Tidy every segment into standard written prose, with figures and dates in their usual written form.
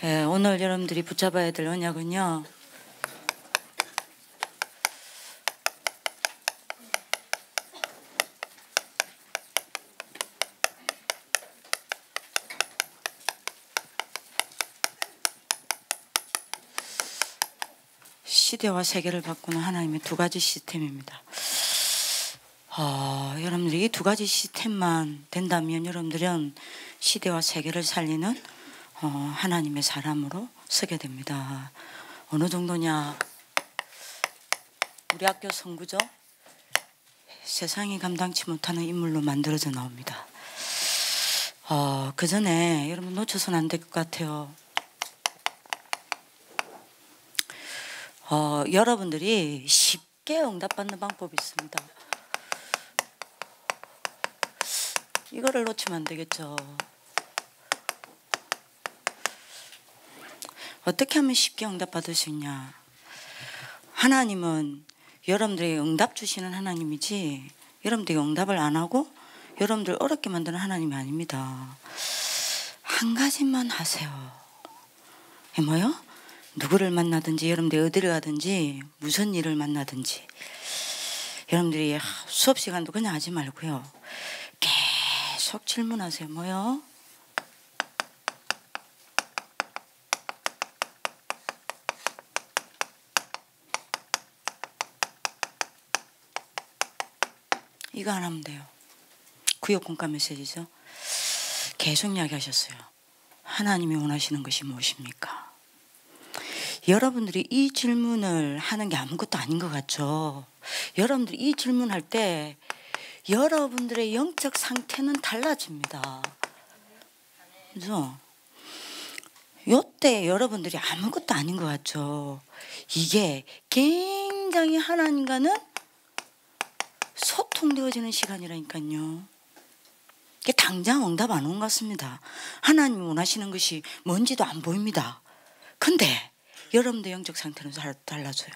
예, 오늘 여러분들이 붙잡아야 될 언약은요. 시대와 세계를 바꾸는 하나님의 두 가지 시스템입니다. 여러분들이 이 두 가지 시스템만 된다면 여러분들은 시대와 세계를 살리는 하나님의 사람으로 서게 됩니다. 어느 정도냐? 우리 학교 선구죠? 세상이 감당치 못하는 인물로 만들어져 나옵니다. 그 전에 여러분 놓쳐서는 안 될 것 같아요. 여러분들이 쉽게 응답받는 방법이 있습니다. 이거를 놓치면 안 되겠죠. 어떻게 하면 쉽게 응답받을 수 있냐? 하나님은 여러분들에게 응답 주시는 하나님이지 여러분들에게 응답을 안 하고 여러분들 어렵게 만드는 하나님이 아닙니다. 한 가지만 하세요. 이게 뭐요? 누구를 만나든지 여러분들이 어디를 가든지 무슨 일을 만나든지 여러분들이 수업 시간도 그냥 하지 말고요. 계속 질문하세요. 뭐요? 이거 안 하면 돼요. 구역 공과 메시지죠. 계속 이야기하셨어요. 하나님이 원하시는 것이 무엇입니까? 여러분들이 이 질문을 하는 게 아무것도 아닌 것 같죠. 여러분들이 이 질문할 때 여러분들의 영적 상태는 달라집니다. 그죠? 요때 여러분들이 아무것도 아닌 것 같죠. 이게 굉장히 하나님과는 소통되어지는 시간이라니까요. 이게 당장 응답 안 온 것 같습니다. 하나님이 원하시는 것이 뭔지도 안 보입니다. 근데 여러분들 영적 상태는 달라져요.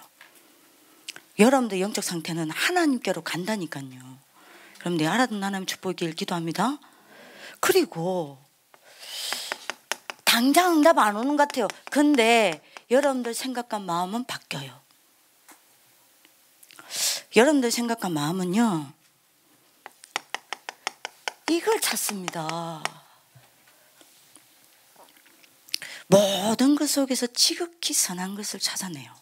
여러분들 영적 상태는 하나님께로 간다니까요. 여러분들 알아듣는 하나님 축복이길 기도합니다. 그리고 당장 응답 안 오는 것 같아요. 근데 여러분들 생각과 마음은 바뀌어요. 여러분들 생각과 마음은요, 이걸 찾습니다. 모든 것 속에서 지극히 선한 것을 찾아내요.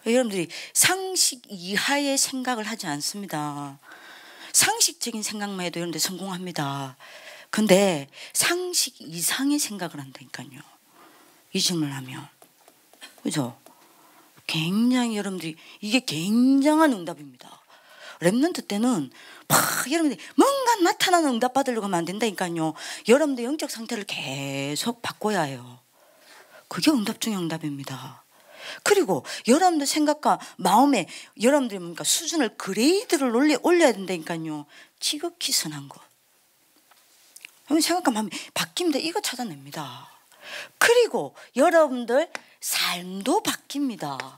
여러분들이 상식 이하의 생각을 하지 않습니다. 상식적인 생각만 해도 여러분들 성공합니다. 근데 상식 이상의 생각을 한다니까요. 이 질문을 하면. 그죠? 굉장히 여러분들이 이게 굉장한 응답입니다. 랩런트 때는 막 여러분들이 뭔가 나타나는 응답 받으려고 하면 안 된다니까요. 여러분들 영적 상태를 계속 바꿔야 해요. 그게 응답 중의 응답입니다. 그리고 여러분들 생각과 마음에 여러분들이 뭔가 수준을 그레이드를 올려야 된다니까요. 지극히 선한 것. 여러분 생각과 마음이 바뀌면 이거 찾아냅니다. 그리고 여러분들 삶도 바뀝니다.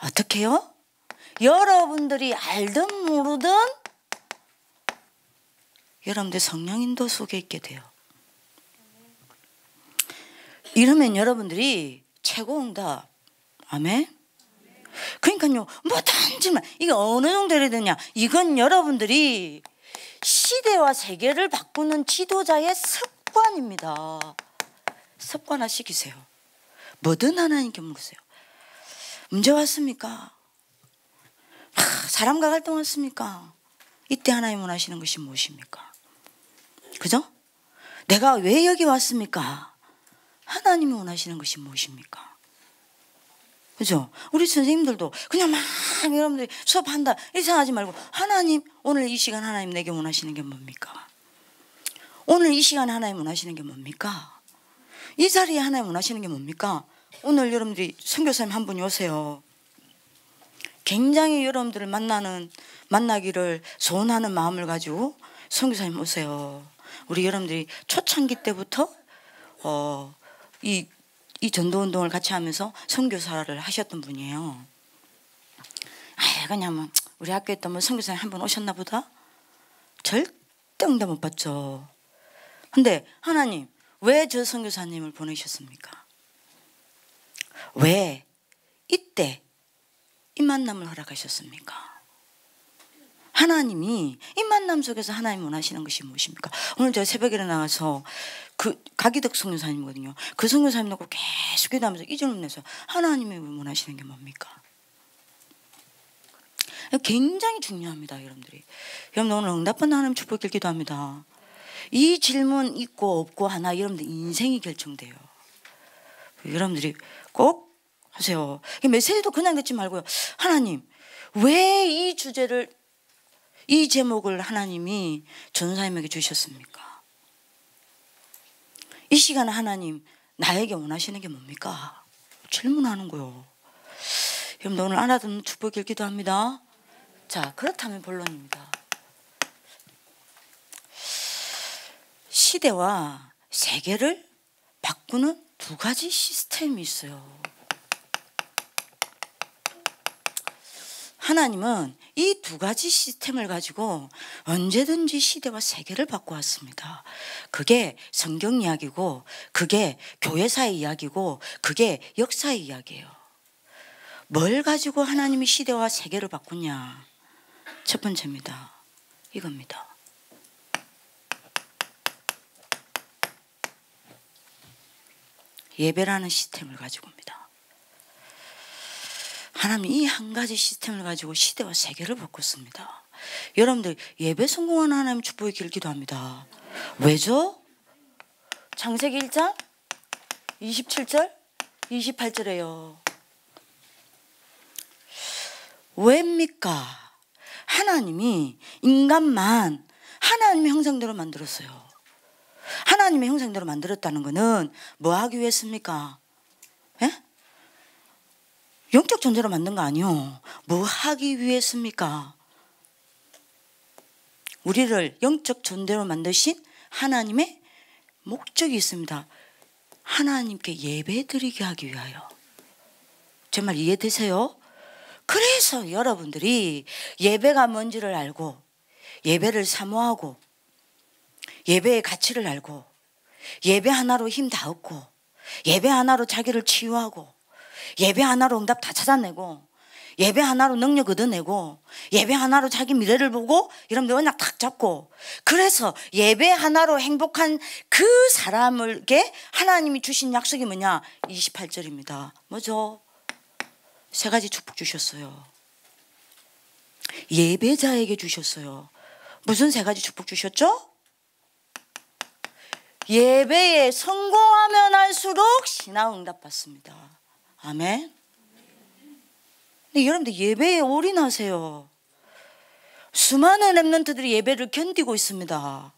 어떻게 해요? 여러분들이 알든 모르든 여러분들 성령인도 속에 있게 돼요. 이러면 여러분들이 최고 응답. 아멘? 그러니까요, 뭐든지만 이게 어느 정도 해야 되냐? 이건 여러분들이 시대와 세계를 바꾸는 지도자의 습관입니다. 습관화시키세요. 뭐든 하나님께 물으세요. 문제 왔습니까? 사람과 갈등 왔습니까? 이때 하나님 원하시는 것이 무엇입니까? 그죠? 내가 왜 여기 왔습니까? 하나님이 원하시는 것이 무엇입니까? 그죠? 우리 선생님들도 그냥 막 여러분들이 수업한다 이상하지 말고 하나님 오늘 이 시간 하나님 내게 원하시는 게 뭡니까? 오늘 이 시간에 하나님 원하시는 게 뭡니까? 이 자리에 하나님 원하시는 게 뭡니까? 오늘 여러분들이 선교사님 한 분이 오세요. 굉장히 여러분들을 만나기를 소원하는 마음을 가지고 선교사님 오세요. 우리 여러분들이 초창기 때부터 이 전도운동을 같이 하면서 선교사를 하셨던 분이에요. 그냥 뭐 우리 학교에 또 뭐 선교사님 한 분 오셨나 보다? 절대 응답 못 받죠. 근데 하나님 왜 저 선교사님을 보내셨습니까? 왜 이때 이 만남을 허락하셨습니까? 하나님이 이 만남 속에서 하나님 원하시는 것이 무엇입니까? 오늘 제가 새벽에 일어나서 그 가기덕 선교사님이거든요. 그 선교사님 놓고 계속 기도하면서 이 질문 내서 하나님이 원하시는 게 뭡니까? 굉장히 중요합니다, 여러분들이. 여러분 오늘 응답받는 하나님 축복을 기도합니다. 이 질문 있고 없고 하나 여러분들 인생이 결정돼요. 여러분들이 꼭 하세요. 메시지도 그냥 듣지 말고요. 하나님 왜 이 주제를 이 제목을 하나님이 전사님에게 주셨습니까? 이 시간에 하나님 나에게 원하시는 게 뭡니까? 질문하는 거요. 여러분 오늘 알아듣는 축복을 기도합니다. 자, 그렇다면 본론입니다. 시대와 세계를 바꾸는 두 가지 시스템이 있어요. 하나님은 이 두 가지 시스템을 가지고 언제든지 시대와 세계를 바꿔왔습니다. 그게 성경 이야기고, 그게 교회사의 이야기고, 그게 역사의 이야기예요. 뭘 가지고 하나님이 시대와 세계를 바꾸냐? 첫 번째입니다. 이겁니다. 예배라는 시스템을 가지고입니다. 하나님이 이 한 가지 시스템을 가지고 시대와 세계를 바꿨습니다. 여러분들 예배 성공하는 하나님 축복의 길 기도합니다. 왜죠? 창세기 1장 27절 28절에요. 왜입니까? 하나님이 인간만 하나님의 형상대로 만들었어요. 하나님의 형상대로 만들었다는 것은 뭐 하기 위해습니까? 예? 영적 존재로 만든 거 아니요. 뭐 하기 위해습니까? 우리를 영적 존재로 만드신 하나님의 목적이 있습니다. 하나님께 예배 드리게 하기 위하여. 제 말 이해되세요? 그래서 여러분들이 예배가 뭔지를 알고 예배를 사모하고 예배의 가치를 알고 예배 하나로 힘 다 얻고 예배 하나로 자기를 치유하고 예배 하나로 응답 다 찾아내고 예배 하나로 능력 얻어내고 예배 하나로 자기 미래를 보고 여러분들 언약 탁 잡고 그래서 예배 하나로 행복한 그 사람에게 하나님이 주신 약속이 뭐냐? 28절입니다. 뭐죠? 세 가지 축복 주셨어요. 예배자에게 주셨어요. 무슨 세 가지 축복 주셨죠? 예배에 성공하면 할수록 신앙 응답 받습니다. 아멘. 근데 여러분들 예배에 올인하세요. 수많은 렘넌트들이 예배를 견디고 있습니다.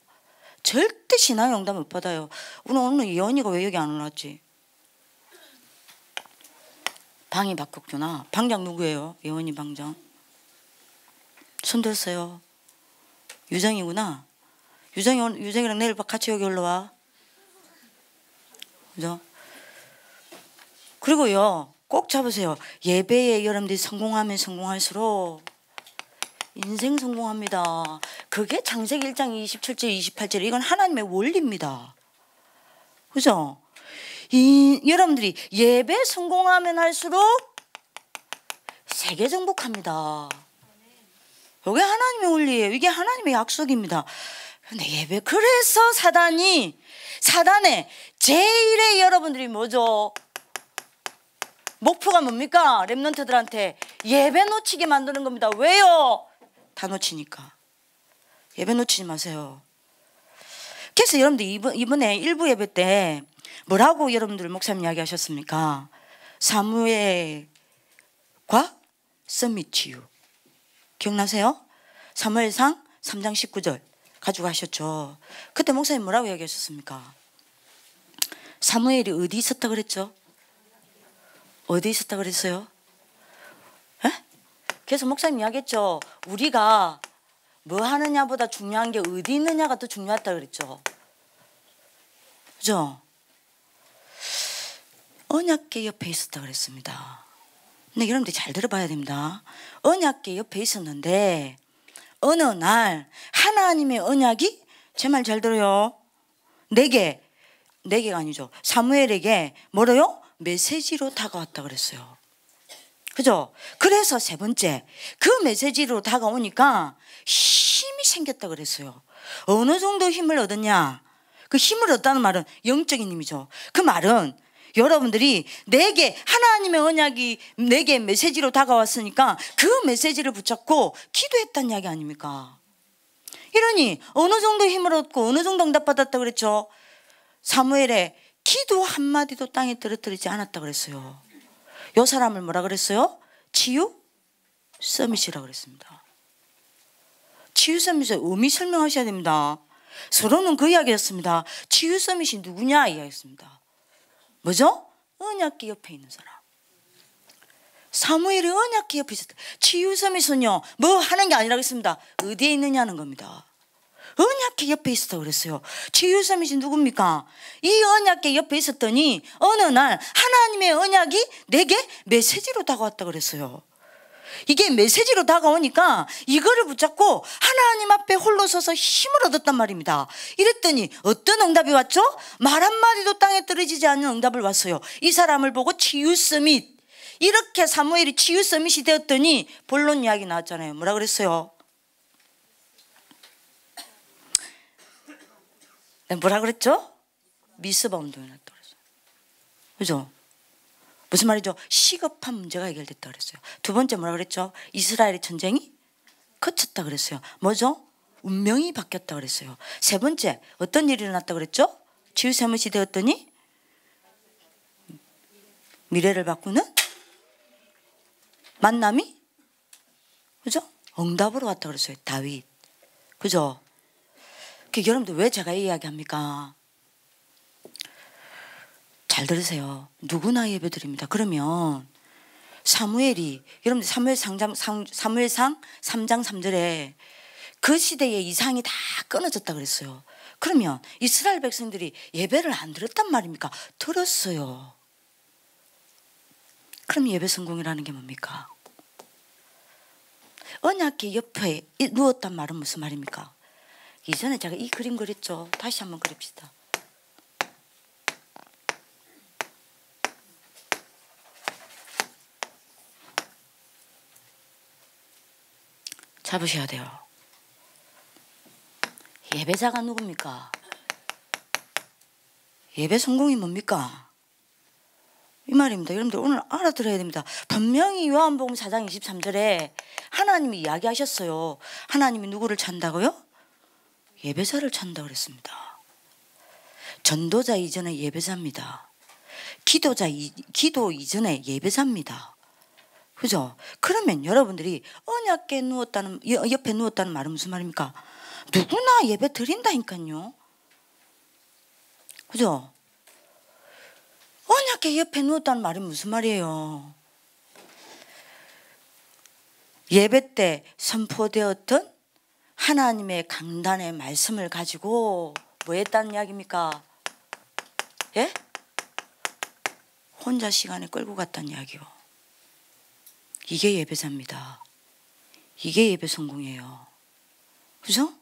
절대 신앙 응답 못 받아요. 오늘 예언이가 왜 여기 안 올랐지? 방이 바뀌었구나. 방장 누구예요? 예언이 방장. 손 들었어요. 유정이구나. 유정이랑 내일 같이 여기 올라와. 그죠? 그리고요, 꼭 잡으세요. 예배에 여러분들이 성공하면 성공할수록 인생 성공합니다. 그게 창세기 1장 27절 28절 이건 하나님의 원리입니다. 그죠? 여러분들이 예배 성공하면 할수록 세계 정복합니다. 이게 하나님의 원리예요. 이게 하나님의 약속입니다. 근데 예배, 그래서 사단의 제1의 여러분들이 뭐죠? 목표가 뭡니까? 렘넌트들한테 예배 놓치게 만드는 겁니다. 왜요? 다 놓치니까. 예배 놓치지 마세요. 그래서 여러분들 이번에 일부 예배 때 뭐라고 여러분들 목사님 이야기하셨습니까? 사무엘과 서밋이유 기억나세요? 사무엘상 3장 19절 가지고 하셨죠. 그때 목사님 뭐라고 이야기하셨습니까? 사무엘이 어디 있었다 그랬죠? 어디 있었다 그랬어요? 에? 그래서 목사님 이야기했죠. 우리가 뭐 하느냐보다 중요한 게 어디 있느냐가 더 중요하다 그랬죠. 그죠? 언약궤 옆에 있었다 그랬습니다. 근데 여러분들 잘 들어봐야 됩니다. 언약궤 옆에 있었는데 어느 날 하나님의 언약이, 제 말 잘 들어요, 내게 4개가 아니죠. 사무엘에게 뭐래요? 메시지로 다가왔다 그랬어요. 그죠? 그래서 세 번째, 그 메시지로 다가오니까 힘이 생겼다 그랬어요. 어느 정도 힘을 얻었냐? 그 힘을 얻다는 말은 영적인 힘이죠. 그 말은 여러분들이 내게 하나님의 언약이 내게 메시지로 다가왔으니까 그 메시지를 붙잡고 기도했다는 이야기 아닙니까? 이러니 어느 정도 힘을 얻고 어느 정도 응답받았다 그랬죠? 사무엘의 기도 한마디도 땅에 떨어뜨리지 않았다 그랬어요. 이 사람을 뭐라 그랬어요? 치유 서밋이라고 그랬습니다. 치유 서밋의 의미 설명하셔야 됩니다. 서로는 그 이야기였습니다. 치유 서밋이 누구냐 이야기였습니다. 뭐죠? 언약궤 옆에 있는 사람. 사무엘이 언약궤 옆에 있었다. 치유 서밋은요 뭐 하는 게 아니라겠습니다. 어디에 있느냐는 겁니다. 언약궤 옆에 있었다고 그랬어요. 치유 서밋이 누굽니까? 이 언약궤 옆에 있었더니 어느 날 하나님의 언약이 내게 메시지로 다가왔다고 그랬어요. 이게 메시지로 다가오니까 이거를 붙잡고 하나님 앞에 홀로 서서 힘을 얻었단 말입니다. 이랬더니 어떤 응답이 왔죠? 말 한마디도 땅에 떨어지지 않는 응답을 왔어요. 이 사람을 보고 치유 서밋, 이렇게 사무엘이 치유 서밋이 되었더니 본론 이야기 나왔잖아요. 뭐라 그랬어요? 뭐라 그랬죠? 미스바 운동이 났다고 그랬어요. 그죠? 무슨 말이죠? 시급한 문제가 해결됐다 그랬어요. 두 번째 뭐라 그랬죠? 이스라엘의 전쟁이 그쳤다 그랬어요. 뭐죠? 운명이 바뀌었다 그랬어요. 세 번째 어떤 일이 일어났다 그랬죠? 치유 서밋이 되었더니 미래를 바꾸는 만남이, 그죠? 응답으로 왔다 그랬어요. 다윗. 그죠? 여러분들 왜 제가 이 이야기 합니까? 잘 들으세요. 누구나 예배드립니다. 그러면 사무엘이, 여러분들 사무엘상 3장 3절에 그 시대의 이상이 다 끊어졌다 그랬어요. 그러면 이스라엘 백성들이 예배를 안 드렸단 말입니까? 들었어요. 그럼 예배 성공이라는 게 뭡니까? 언약궤 옆에 누웠단 말은 무슨 말입니까? 이전에 제가 이 그림 그렸죠. 다시 한번 그립시다. 잡으셔야 돼요. 예배자가 누굽니까? 예배 성공이 뭡니까? 이 말입니다. 여러분들 오늘 알아들어야 됩니다. 분명히 요한복음 4장 23절에 하나님이 이야기하셨어요. 하나님이 누구를 찾는다고요? 예배자를 찾는다고 그랬습니다. 전도자 이전에 예배자입니다. 기도 이전에 예배자입니다. 그죠? 그러면 여러분들이 언약궤 누웠다는, 옆에 누웠다는 말은 무슨 말입니까? 누구나 예배 드린다니까요. 그죠? 언약궤 옆에 누웠다는 말이 무슨 말이에요? 예배 때 선포되었던 하나님의 강단의 말씀을 가지고 뭐 했다는 이야기입니까? 예? 혼자 시간을 끌고 갔다는 이야기요. 이게 예배자입니다. 이게 예배 성공이에요. 그죠?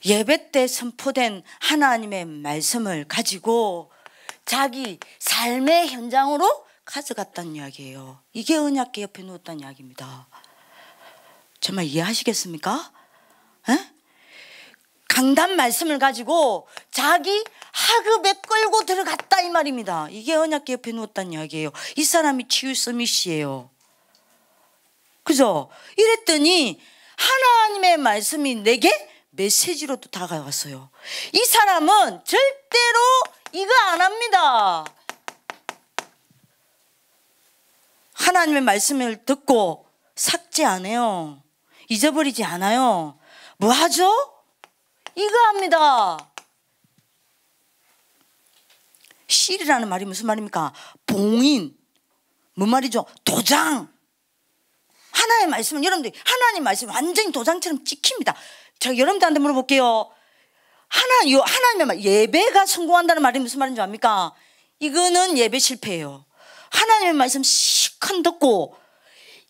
예배 때 선포된 하나님의 말씀을 가지고 자기 삶의 현장으로 가져갔다는 이야기예요. 이게 언약궤 옆에 누웠다는 이야기입니다. 정말 이해하시겠습니까? 에? 강단 말씀을 가지고 자기 하급에 끌고 들어갔다 이 말입니다. 이게 언약궤 옆에 누웠다는 이야기예요. 이 사람이 치유 서밋이에요. 그죠? 이랬더니 하나님의 말씀이 내게 메시지로 또 다가왔어요. 이 사람은 절대로 이거 안 합니다. 하나님의 말씀을 듣고 삭제 안 해요. 잊어버리지 않아요. 뭐 하죠? 이거 합니다. 실이라는 말이 무슨 말입니까? 봉인. 뭔 말이죠? 도장. 하나의 말씀은 여러분들이 하나님 말씀 완전히 도장처럼 찍힙니다. 제가 여러분들한테 물어볼게요. 하나님의 말, 예배가 성공한다는 말이 무슨 말인지 압니까? 이거는 예배 실패예요. 하나님의 말씀 시컷 듣고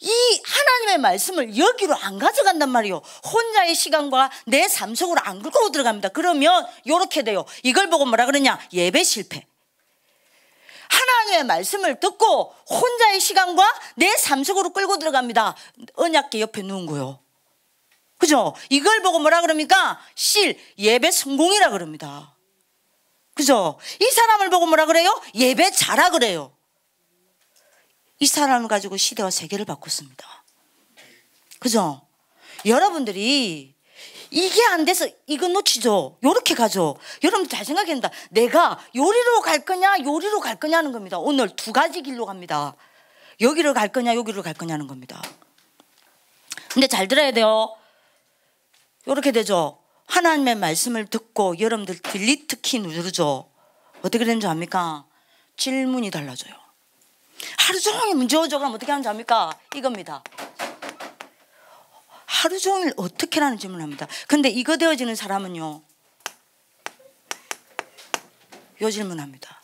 이 하나님의 말씀을 여기로 안 가져간단 말이에요. 혼자의 시간과 내 삶 속으로 안 끌고 들어갑니다. 그러면 이렇게 돼요. 이걸 보고 뭐라 그러냐? 예배 실패. 하나님의 말씀을 듣고 혼자의 시간과 내 삶 속으로 끌고 들어갑니다. 언약궤 옆에 누운 거요. 그죠? 이걸 보고 뭐라 그럽니까? 예배 성공이라 그럽니다. 그죠? 이 사람을 보고 뭐라 그래요? 예배 잘하 그래요. 이 사람을 가지고 시대와 세계를 바꿨습니다. 그죠? 여러분들이 이게 안 돼서 이거 놓치죠. 요렇게 가죠. 여러분 잘 생각합니다. 내가 요리로 갈 거냐 요리로 갈 거냐 하는 겁니다. 오늘 두 가지 길로 갑니다. 여기로 갈 거냐 여기로 갈 거냐 하는 겁니다. 근데 잘 들어야 돼요. 요렇게 되죠. 하나님의 말씀을 듣고 여러분들 딜리트 키 누르죠. 어떻게 되는 줄 압니까? 질문이 달라져요. 하루 종일 문제 오죠. 그럼 어떻게 하는지 압니까? 이겁니다. 하루 종일 어떻게 라는 질문을 합니다. 근데 이거 되어지는 사람은요, 요 질문합니다.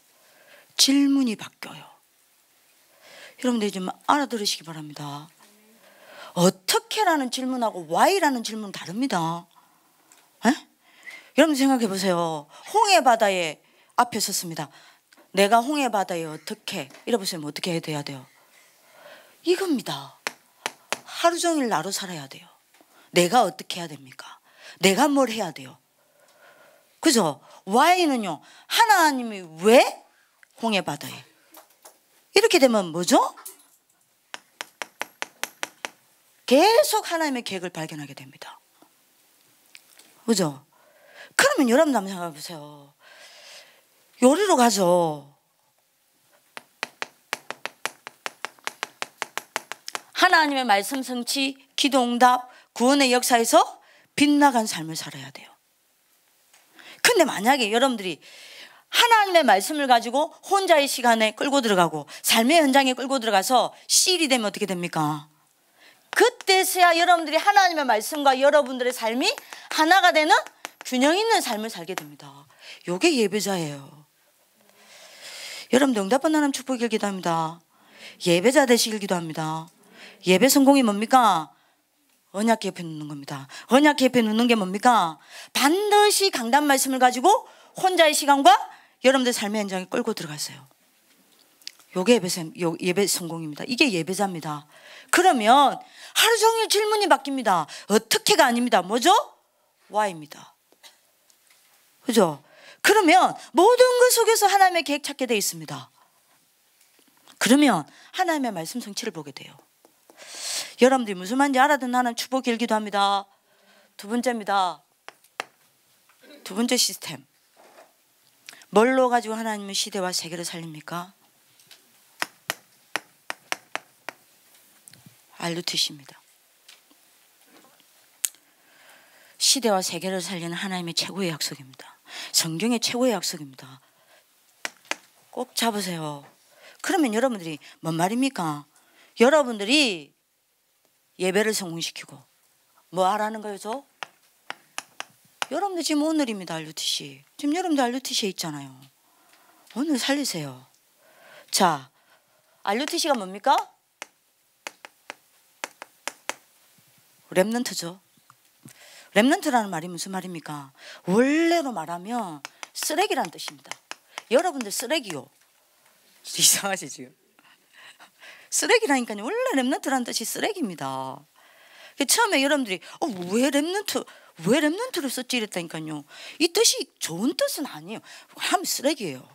질문이 바뀌어요. 여러분들 좀 알아들으시기 바랍니다. 어떻게라는 질문하고 why라는 질문은 다릅니다. 에? 여러분 생각해 보세요. 홍해 바다에 앞에 섰습니다. 내가 홍해 바다에 어떻게 이래보세요. 어떻게 해야 돼요? 이겁니다. 하루 종일 나로 살아야 돼요. 내가 어떻게 해야 됩니까? 내가 뭘 해야 돼요? 그죠? why는요, 하나님이 왜 홍해 바다에 이렇게 되면 뭐죠? 계속 하나님의 계획을 발견하게 됩니다. 그죠? 그러면 여러분 한번 생각해 보세요. 요리로 가죠. 하나님의 말씀 성취, 기도 응답, 구원의 역사에서 빗나간 삶을 살아야 돼요. 근데 만약에 여러분들이 하나님의 말씀을 가지고 혼자의 시간에 끌고 들어가고 삶의 현장에 끌고 들어가서 C이 되면 어떻게 됩니까? 그때서야 여러분들이 하나님의 말씀과 여러분들의 삶이 하나가 되는 균형 있는 삶을 살게 됩니다. 이게 예배자예요. 여러분들 응답받는 하나님 축복이길 기도합니다. 예배자 되시길 기도합니다. 예배 성공이 뭡니까? 언약궤 옆에 놓는 겁니다. 언약궤 옆에 놓는 게 뭡니까? 반드시 강단 말씀을 가지고 혼자의 시간과 여러분들 삶의 현장에 끌고 들어갔어요. 요게 예배 성공입니다. 이게 예배자입니다. 그러면 하루 종일 질문이 바뀝니다. 어떻게가 아닙니다. 뭐죠? why입니다. 그죠? 그러면 모든 것 속에서 하나님의 계획 찾게 되어 있습니다. 그러면 하나님의 말씀 성취를 보게 돼요. 여러분들이 무슨 말인지 알아듣는 하나님 축복 길기도 합니다. 두 번째입니다. 두 번째 시스템. 뭘로 가지고 하나님은 시대와 세계를 살립니까? RUTC입니다. 시대와 세계를 살리는 하나님의 최고의 약속입니다. 성경의 최고의 약속입니다. 꼭 잡으세요. 그러면 여러분들이 뭔 말입니까? 여러분들이 예배를 성공시키고 뭐 하라는 거죠? 여러분들 지금 오늘입니다. RUTC. 지금 여러분들 RUTC에 있잖아요. 오늘 살리세요. 자, RUTC가 뭡니까? 렘넌트죠. 렘넌트라는 말이 무슨 말입니까? 원래로 말하면 쓰레기라는 뜻입니다. 여러분들 쓰레기요. 이상하지 지금? 쓰레기라니까요. 원래 렘넌트라는 뜻이 쓰레기입니다. 처음에 여러분들이 왜 렘넌트를 썼지 이랬다니까요. 이 뜻이 좋은 뜻은 아니에요. 하면 쓰레기예요.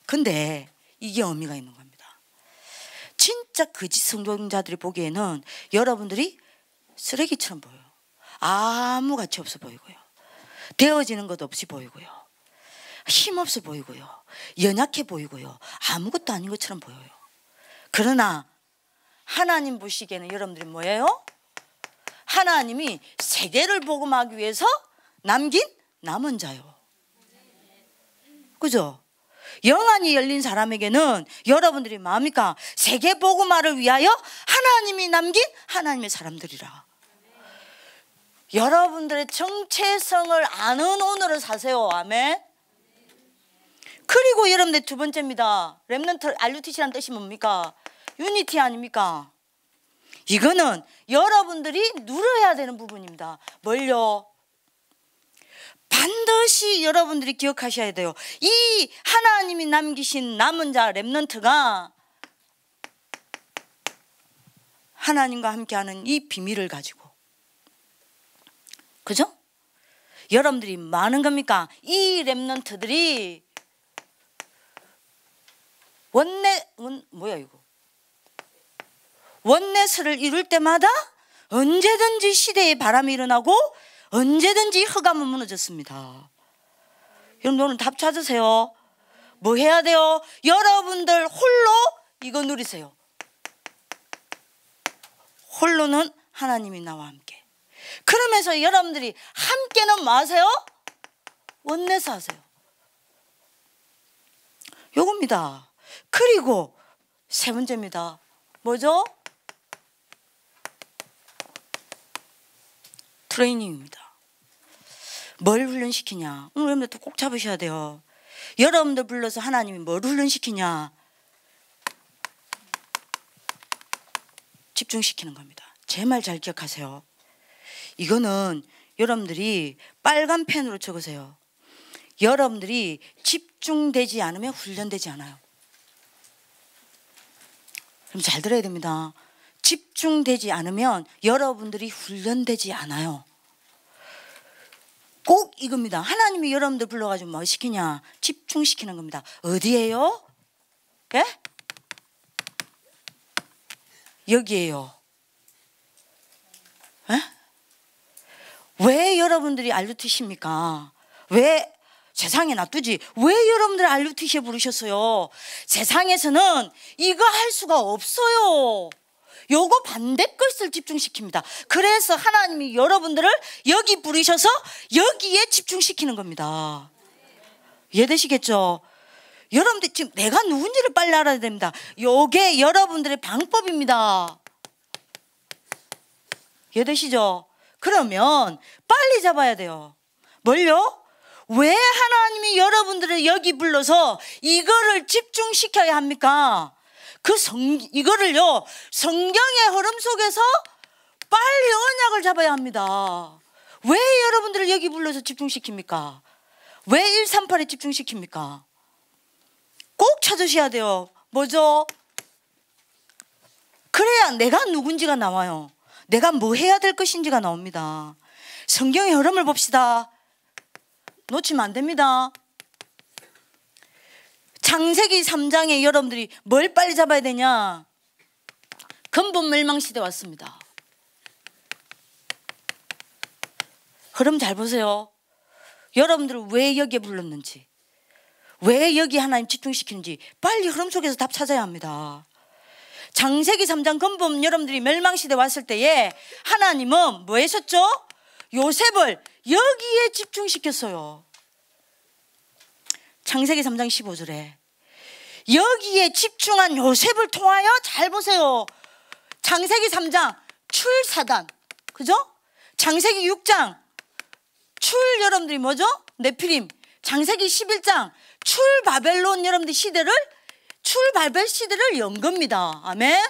근데 이게 의미가 있는 겁니다. 진짜 거짓 성도자들이 보기에는 여러분들이 쓰레기처럼 보여요. 아무 가치 없어 보이고요. 되어지는 것 없이 보이고요. 힘없어 보이고요. 연약해 보이고요. 아무것도 아닌 것처럼 보여요. 그러나 하나님 보시기에는 여러분들이 뭐예요? 하나님이 세계를 복음하기 위해서 남긴 남은 자요. 그죠? 영안이 열린 사람에게는 여러분들이 뭡니까? 세계 복음화를 위하여 하나님이 남긴 하나님의 사람들이라. 여러분들의 정체성을 아는 오늘을 사세요. 아멘. 그리고 여러분들 두 번째입니다. 렘넌트 RUTC라는 뜻이 뭡니까? 유니티 아닙니까? 이거는 여러분들이 누려야 되는 부분입니다. 뭘요? 반드시 여러분들이 기억하셔야 돼요. 이 하나님이 남기신 남은 자 렘넌트가 하나님과 함께하는 이 비밀을 가지고, 그죠? 여러분들이 많은 겁니까? 이 렘넌트들이 원내스를 이룰 때마다 언제든지 시대의 바람이 일어나고 언제든지 흑암은 무너졌습니다. 여러분 오늘 답 찾으세요. 뭐 해야 돼요? 여러분들 홀로 이거 누리세요. 홀로는 하나님이 나와 함께. 그러면서 여러분들이 함께는 뭐 하세요? 원내서 하세요. 요겁니다. 그리고 세 번째입니다. 뭐죠? 트레이닝입니다. 뭘 훈련시키냐? 오늘 여러분들 꼭 잡으셔야 돼요. 여러분들 불러서 하나님이 뭘 훈련시키냐? 집중시키는 겁니다. 제 말 잘 기억하세요. 이거는 여러분들이 빨간 펜으로 적으세요. 여러분들이 집중되지 않으면 훈련되지 않아요. 그럼 잘 들어야 됩니다. 집중되지 않으면 여러분들이 훈련되지 않아요. 꼭 이겁니다. 하나님이 여러분들 불러가지고 뭐 시키냐? 집중시키는 겁니다. 어디에요? 예? 여기에요. 예? 왜 여러분들이 알루티십니까? 왜 세상에 놔두지? 왜 여러분들 알루티시에 부르셨어요? 세상에서는 이거 할 수가 없어요. 요거 반대 것을 집중시킵니다. 그래서 하나님이 여러분들을 여기 부르셔서 여기에 집중시키는 겁니다. 이해되시겠죠? 여러분들 지금 내가 누군지를 빨리 알아야 됩니다. 요게 여러분들의 방법입니다. 이해되시죠? 그러면 빨리 잡아야 돼요. 뭘요? 왜 하나님이 여러분들을 여기 불러서 이거를 집중시켜야 합니까? 이거를요, 성경의 흐름 속에서 빨리 언약을 잡아야 합니다. 왜 여러분들을 여기 불러서 집중시킵니까? 왜 138에 집중시킵니까? 꼭 찾으셔야 돼요. 뭐죠? 그래야 내가 누군지가 나와요. 내가 뭐 해야 될 것인지가 나옵니다. 성경의 흐름을 봅시다. 놓치면 안 됩니다. 창세기 3장에 여러분들이 뭘 빨리 잡아야 되냐? 근본 멸망시대 왔습니다. 흐름 잘 보세요. 여러분들을 왜 여기에 불렀는지, 왜 여기 하나님 집중시키는지 빨리 흐름 속에서 답 찾아야 합니다. 창세기 3장 근본 여러분들이 멸망시대 왔을 때에 하나님은 뭐 하셨죠? 요셉을 여기에 집중시켰어요. 창세기 3장 15절에 여기에 집중한 요셉을 통하여, 잘 보세요. 창세기 3장 출사단, 그죠? 창세기 6장 출 여러분들이 뭐죠? 네피림. 창세기 11장 출바벨론 여러분들 시대를, 출바벨 시대를 연 겁니다. 아멘.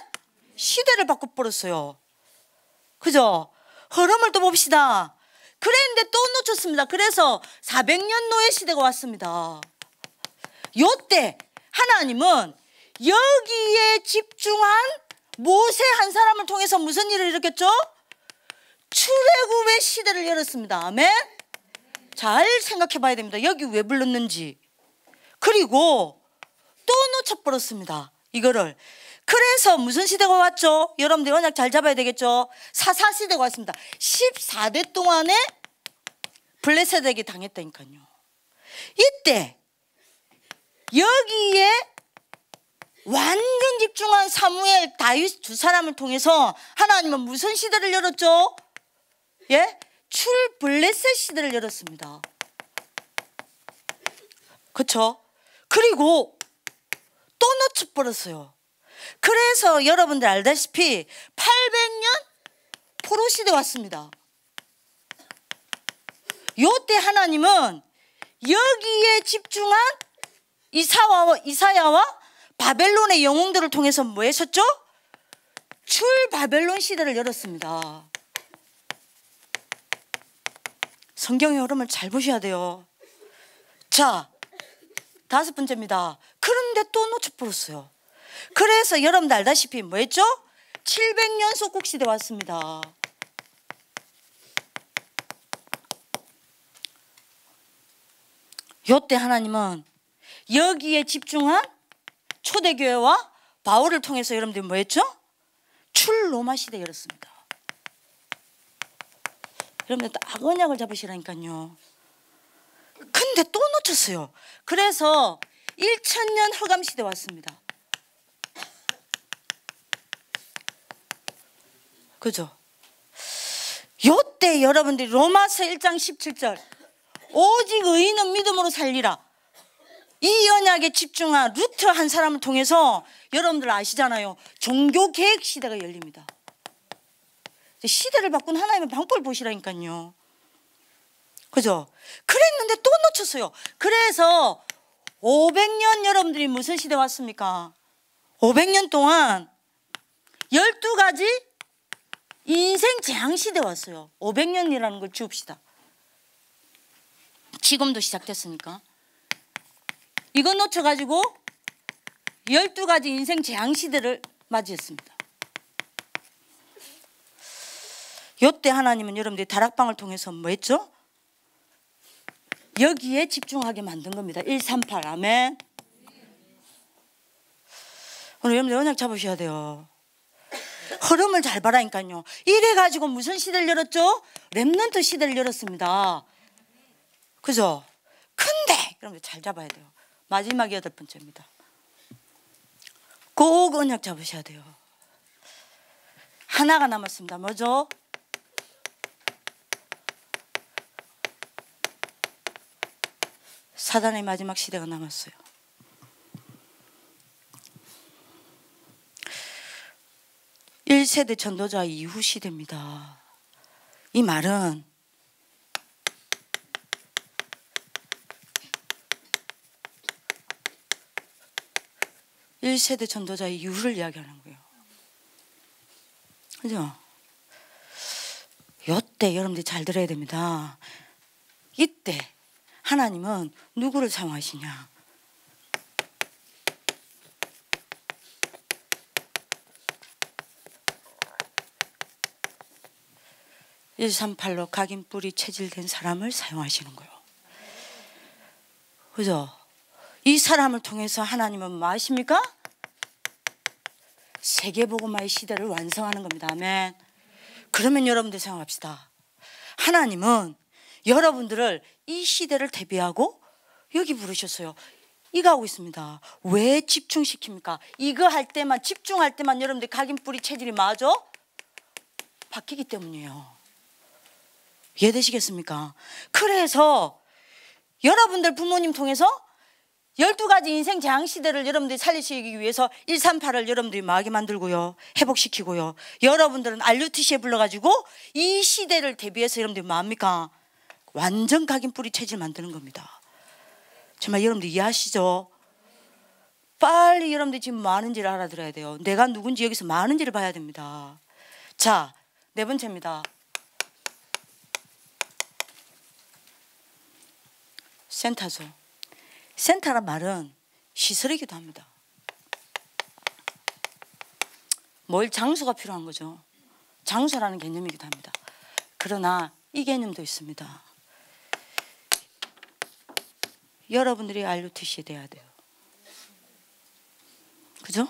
시대를 바꿔버렸어요. 그죠? 흐름을 또 봅시다. 그랬는데 또 놓쳤습니다. 그래서 400년 노예 시대가 왔습니다. 요때 하나님은 여기에 집중한 모세 한 사람을 통해서 무슨 일을 일으켰죠? 출애굽의 시대를 열었습니다. 아멘. 잘 생각해 봐야 됩니다. 여기 왜 불렀는지. 그리고 또 놓쳐버렸습니다. 이거를. 그래서 무슨 시대가 왔죠? 여러분들 언약 잘 잡아야 되겠죠? 사사시대가 왔습니다. 14대 동안에 블레셋에게 당했다니까요. 이때 여기에 완전 집중한 사무엘, 다윗 두 사람을 통해서 하나님은 무슨 시대를 열었죠? 예? 출블레셋 시대를 열었습니다. 그렇죠? 그리고 또 놓쳐버렸어요. 그래서 여러분들 알다시피 800년 포로 시대 왔습니다. 요때 하나님은 여기에 집중한 이사야와 바벨론의 영웅들을 통해서 뭐 하셨죠? 출바벨론 시대를 열었습니다. 성경의 흐름을 잘 보셔야 돼요. 자, 5번째입니다. 그런데 또 놓쳐버렸어요. 그래서 여러분들 알다시피 뭐 했죠? 700년 속국시대 왔습니다. 요때 하나님은 여기에 집중한 초대교회와 바울을 통해서 여러분들이 뭐 했죠? 출로마 시대 열었습니다. 여러분들 딱 언약을 잡으시라니까요. 근데 또 놓쳤어요. 그래서 1000년 허감 시대 왔습니다. 그죠? 요때 여러분들이 로마서 1장 17절 오직 의인은 믿음으로 살리라, 이 언약에 집중한 루트 한 사람을 통해서 여러분들 아시잖아요. 종교개혁 시대가 열립니다. 시대를 바꾼 하나님의 방법을 보시라니까요. 그죠? 그랬는데 또 놓쳤어요. 그래서 500년 여러분들이 무슨 시대 왔습니까? 500년 동안 12가지 인생 재앙 시대 왔어요. 500년이라는 걸 지웁시다. 지금도 시작됐으니까. 이거 놓쳐가지고 12가지 인생 재앙 시대를 맞이했습니다. 요때 하나님은 여러분들이 다락방을 통해서 뭐 했죠? 여기에 집중하게 만든 겁니다. 138 아멘. 오늘 여러분들 언약 잡으셔야 돼요. 흐름을 잘 봐라니까요. 이래가지고 무슨 시대를 열었죠? 렘넌트 시대를 열었습니다. 그죠? 근데 여러분들 잘 잡아야 돼요. 마지막 8번째입니다. 꼭 언약 잡으셔야 돼요. 하나가 남았습니다. 뭐죠? 사단의 마지막 시대가 남았어요. (1세대) 전도자 이후 시대입니다. 이 말은 1세대 전도자 이후를 이야기하는 거예요. 그죠? 요때 여러분들이 잘 들어야 됩니다. 이때 하나님은 누구를 사용하시냐? (138로) 각인 뿌리 체질된 사람을 사용하시는 거예요. 그죠? 이 사람을 통해서 하나님은 뭐 하십니까? 세계복음화의 시대를 완성하는 겁니다. 아멘. 그러면 여러분들 생각합시다. 하나님은 여러분들을 이 시대를 대비하고 여기 부르셨어요. 이거 하고 있습니다. 왜 집중시킵니까? 이거 할 때만, 집중할 때만 여러분들 각인 뿌리 체질이 맞아? 바뀌기 때문이에요. 이해되시겠습니까? 그래서 여러분들 부모님 통해서 12가지 인생 재앙 시대를 여러분들이 살리시기 위해서 138을 여러분들이 망하게 만들고요, 회복시키고요. 여러분들은 RUTC에 불러가지고 이 시대를 대비해서 여러분들이 뭐합니까? 완전 각인 뿌리 체질 만드는 겁니다. 정말 여러분들 이해하시죠? 빨리 여러분들이 지금 뭐 하는지를 알아들어야 돼요. 내가 누군지 여기서 뭐 하는지를 봐야 됩니다. 자, 4번째입니다. 센터죠. 센터란 말은 시설이기도 합니다. 뭘 장소가 필요한 거죠. 장소라는 개념이기도 합니다. 그러나 이 개념도 있습니다. 여러분들이 RUTC 돼야 돼요. 그죠?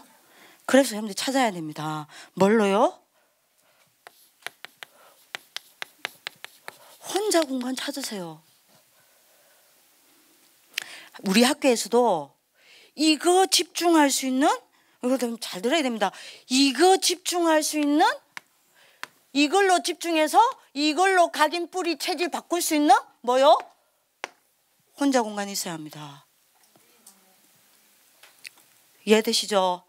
그래서 여러분들 찾아야 됩니다. 뭘로요? 혼자 공간 찾으세요. 우리 학교에서도 이거 집중할 수 있는, 이거 잘 들어야 됩니다. 이거 집중할 수 있는, 이걸로 집중해서 이걸로 각인 뿌리 체질 바꿀 수 있는 뭐요? 혼자 공간이 있어야 합니다. 이해되시죠?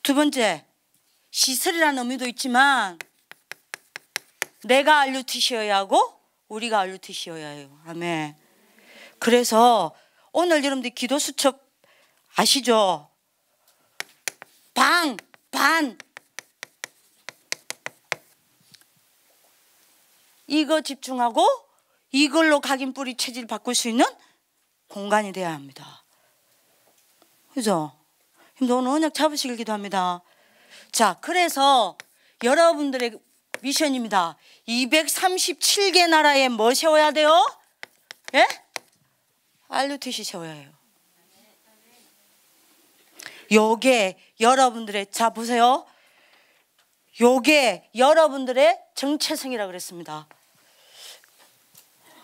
2번째, 시설이라는 의미도 있지만 내가 RUTC여야 하고 우리가 RUTC여야 해요. 아멘. 그래서 오늘 여러분들 기도 수첩 아시죠? 방, 반, 이거 집중하고 이걸로 각인뿌리 체질 바꿀 수 있는 공간이 돼야 합니다. 그죠? 오늘 언약 잡으시길 기도합니다. 자, 그래서 여러분들의 미션입니다. 237개 나라에 뭐 세워야 돼요? 예? RUTC 세워야 해요. 요게 여러분들의, 자 보세요. 요게 여러분들의 정체성이라 그랬습니다.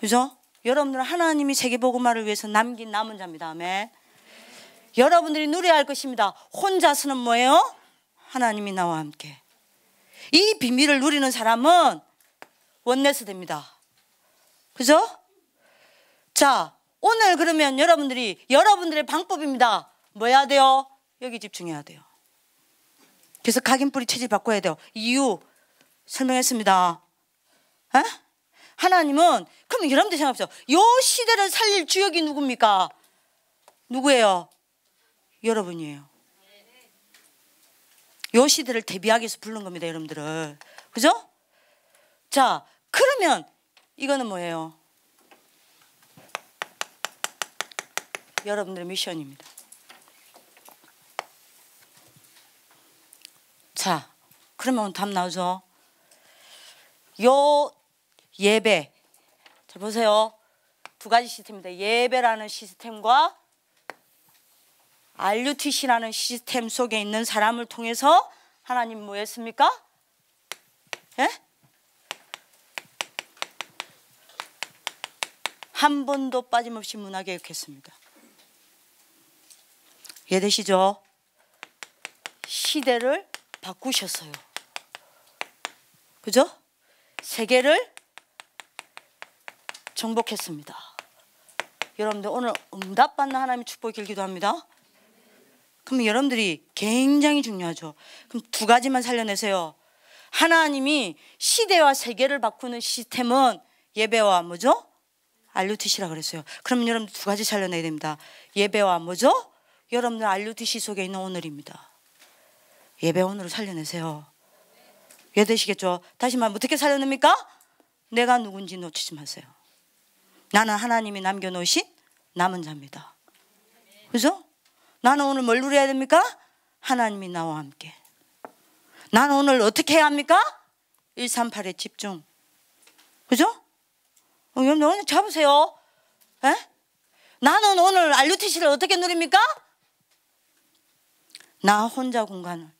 그죠? 여러분들은 하나님이 세계복음화를 위해서 남긴 남은 자입니다. 아멘. 여러분들이 누려야 할 것입니다. 혼자서는 뭐예요? 하나님이 나와 함께. 이 비밀을 누리는 사람은 원내스 됩니다. 그죠? 자, 오늘 그러면 여러분들의 방법입니다. 뭐 해야 돼요? 여기 집중해야 돼요. 그래서 각인뿌리 체질 바꿔야 돼요. 이유 설명했습니다. 에? 하나님은, 그럼 여러분들 생각해보세요. 요 시대를 살릴 주역이 누굽니까? 누구예요? 여러분이에요. 요 시대를 대비하기 위해서 부른 겁니다, 여러분들을. 그죠? 자, 그러면 이거는 뭐예요? 여러분들의 미션입니다. 자, 그러면 답 나오죠? 요 예배, 자 보세요. 두 가지 시스템입니다. 예배라는 시스템과 RUTC라는 시스템 속에 있는 사람을 통해서 하나님 뭐 했습니까? 예? 한 번도 빠짐없이 문화개혁했습니다. 이해되시죠? 시대를 바꾸셨어요. 그죠? 세계를 정복했습니다. 여러분들 오늘 응답받는 하나님의 축복이길 기도합니다. 그럼 여러분들이 굉장히 중요하죠. 그럼 두 가지만 살려내세요. 하나님이 시대와 세계를 바꾸는 시스템은 예배와 뭐죠? RUTC라 그랬어요. 그러면 여러분들 두 가지 살려내야 됩니다. 예배와 뭐죠? 여러분들 RUTC 속에 있는 오늘입니다. 예배 오늘을 살려내세요. 이해되시겠죠? 다시 말하면 어떻게 살려냅니까? 내가 누군지 놓치지 마세요. 나는 하나님이 남겨놓으신 남은 자입니다. 그죠? 나는 오늘 뭘 누려야 됩니까? 하나님이 나와 함께. 나는 오늘 어떻게 해야 합니까? 138에 집중. 그죠? 여러분 오늘 잡으세요. 에? 나는 오늘 RUTC를 어떻게 누립니까? 나 혼자 공간을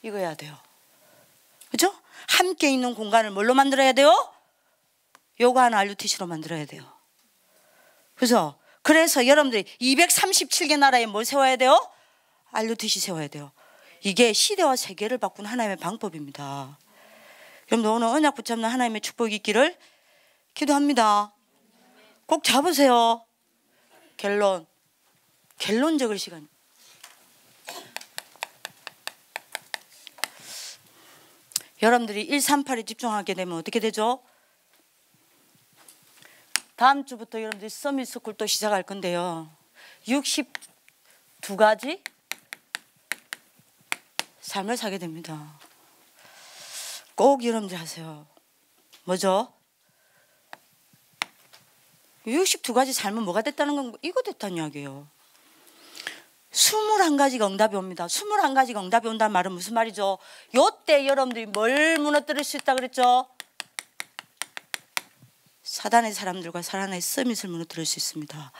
이거 해야 돼요. 그죠? 함께 있는 공간을 뭘로 만들어야 돼요? 요가하는 RUTC로 만들어야 돼요. 그죠? 그래서 여러분들이 237개 나라에 뭘 세워야 돼요? RUTC 세워야 돼요. 이게 시대와 세계를 바꾸는 하나님의 방법입니다. 여러분들 오늘 언약 붙잡는 하나님의 축복이 있기를 기도합니다. 꼭 잡으세요. 결론 적을 시간. 여러분들이 138에 집중하게 되면 어떻게 되죠? 다음 주부터 여러분들이 서밋 스쿨 또 시작할 건데요. 62가지 삶을 사게 됩니다. 꼭 여러분들 하세요. 뭐죠? 62가지 삶은 뭐가 됐다는 건 이거 됐다는 이야기예요. 21가지가 응답이 옵니다. 21가지가 응답이 온다는 말은 무슨 말이죠? 요때 여러분들이 뭘 무너뜨릴 수 있다 그랬죠? 사단의 사람들과 사단의 서밋을 무너뜨릴 수 있습니다.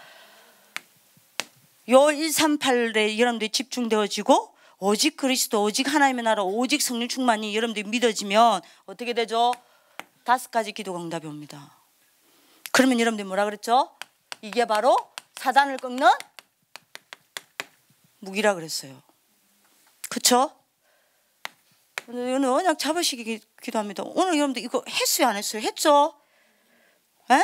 요 138에 여러분들이 집중되어지고 오직 그리스도, 오직 하나님의 나라, 오직 성령 충만이 여러분들이 믿어지면 어떻게 되죠? 5가지 기도가 응답이 옵니다. 그러면 여러분들이 뭐라 그랬죠? 이게 바로 사단을 꺾는 무기라 그랬어요. 그쵸? 오늘 언약 잡으시기 기도합니다. 오늘 여러분들 이거 했어요 안 했어요? 했죠? 에?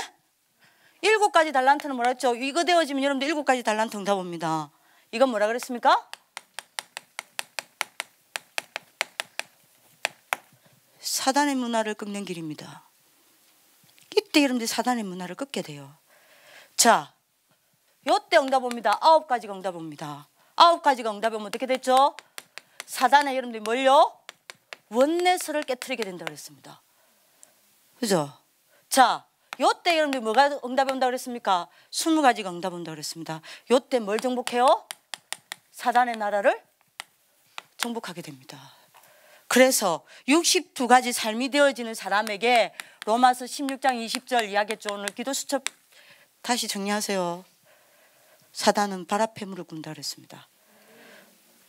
7가지 달란트는 뭐라 했죠? 이거 되어지면 여러분들 7가지 달란트 응답 옵니다. 이건 뭐라 그랬습니까? 사단의 문화를 꺾는 길입니다. 이때 여러분들 사단의 문화를 꺾게 돼요. 자, 요때 응답 옵니다. 9가지가 응답 옵니다. 9가지가 응답이 오면 어떻게 됐죠? 사단에 여러분들이 뭘요? 원내스를 깨트리게 된다고 그랬습니다. 그죠? 자, 요때 여러분들 뭐가 응답이 온다고 그랬습니까? 20가지가 응답 온다고 그랬습니다. 요때 뭘 정복해요? 사단의 나라를 정복하게 됩니다. 그래서 62가지 삶이 되어지는 사람에게 로마서 16장 20절 이야기했죠. 오늘 기도 수첩 다시 정리하세요. 사단은 발 앞에 무릎 꿇는다 그랬습니다.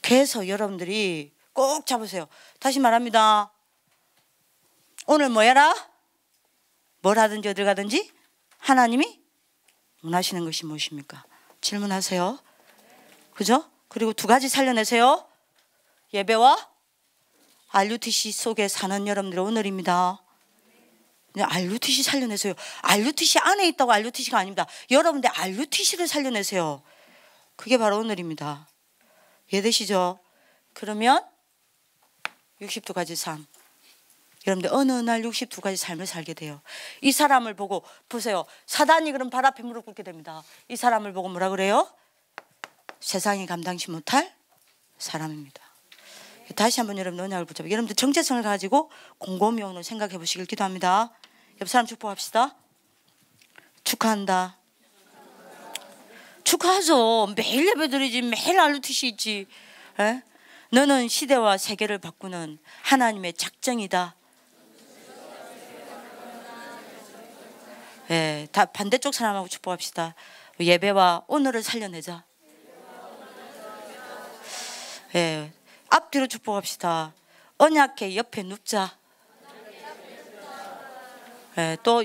그래서 여러분들이 꼭 잡으세요. 다시 말합니다. 오늘 뭐 해라? 뭘 하든지 어딜 가든지 하나님이 원하시는 것이 무엇입니까? 질문하세요. 그죠? 그리고 2가지 살려내세요. 예배와 RUTC 속에 사는 여러분들의 오늘입니다. RUTC 살려내세요. RUTC 안에 있다고 RUTC가 아닙니다. 여러분들 RUTC를 살려내세요. 그게 바로 오늘입니다. 이해되시죠? 그러면 62가지 삶. 여러분들 어느 날 62가지 삶을 살게 돼요. 이 사람을 보고 보세요. 사단이 그럼 발 앞에 무릎 꿇게 됩니다. 이 사람을 보고 뭐라 그래요? 세상이 감당치 못할 사람입니다. 다시 한번 여러분들 언약을 붙잡고 여러분들 정체성을 가지고 곰곰이 오늘 생각해 보시길 기도합니다. 옆 사람 축복합시다. 축하한다. 축하하죠. 매일 예배드리지, 매일 RUTC 있지. 에? 너는 시대와 세계를 바꾸는 하나님의 작정이다. 예, 다 반대쪽 사람하고 축복합시다. 예배와 오늘을 살려내자. 예, 앞뒤로 축복합시다. 언약궤 옆에 눕자. 예, 또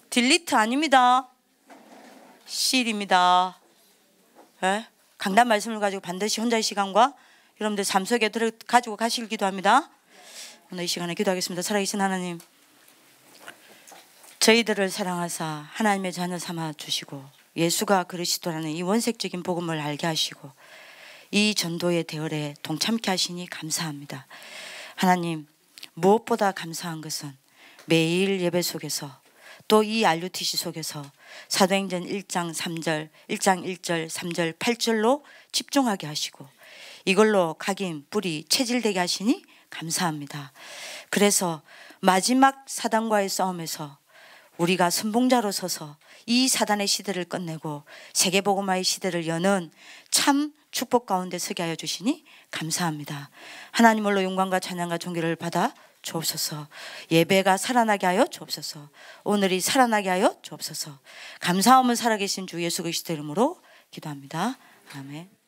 딜리트 아닙니다. 실입니다. 예? 강단 말씀을 가지고 반드시 혼자의 시간과 여러분들 삶 속에 가지고 가시길 기도합니다. 오늘 이 시간에 기도하겠습니다. 살아계신 하나님, 저희들을 사랑하사 하나님의 자녀 삼아 주시고 예수가 그리스도라는 이 원색적인 복음을 알게 하시고 이 전도의 대열에 동참케 하시니 감사합니다. 하나님, 무엇보다 감사한 것은 매일 예배 속에서 또 이 RUTC 속에서 사도행전 1장 3절, 1장 1절, 3절, 8절로 집중하게 하시고 이걸로 각인, 뿌리, 체질되게 하시니 감사합니다. 그래서 마지막 사단과의 싸움에서 우리가 선봉자로 서서 이 사단의 시대를 끝내고 세계복음화의 시대를 여는 참 축복 가운데 서게 하여 주시니 감사합니다. 하나님 홀로 영광과 찬양과 존귀를 받아 주옵소서. 예배가 살아나게 하여 주옵소서. 오늘이 살아나게 하여 주옵소서. 감사함은 살아계신 주 예수 그리스도 이름으로 기도합니다. 아멘.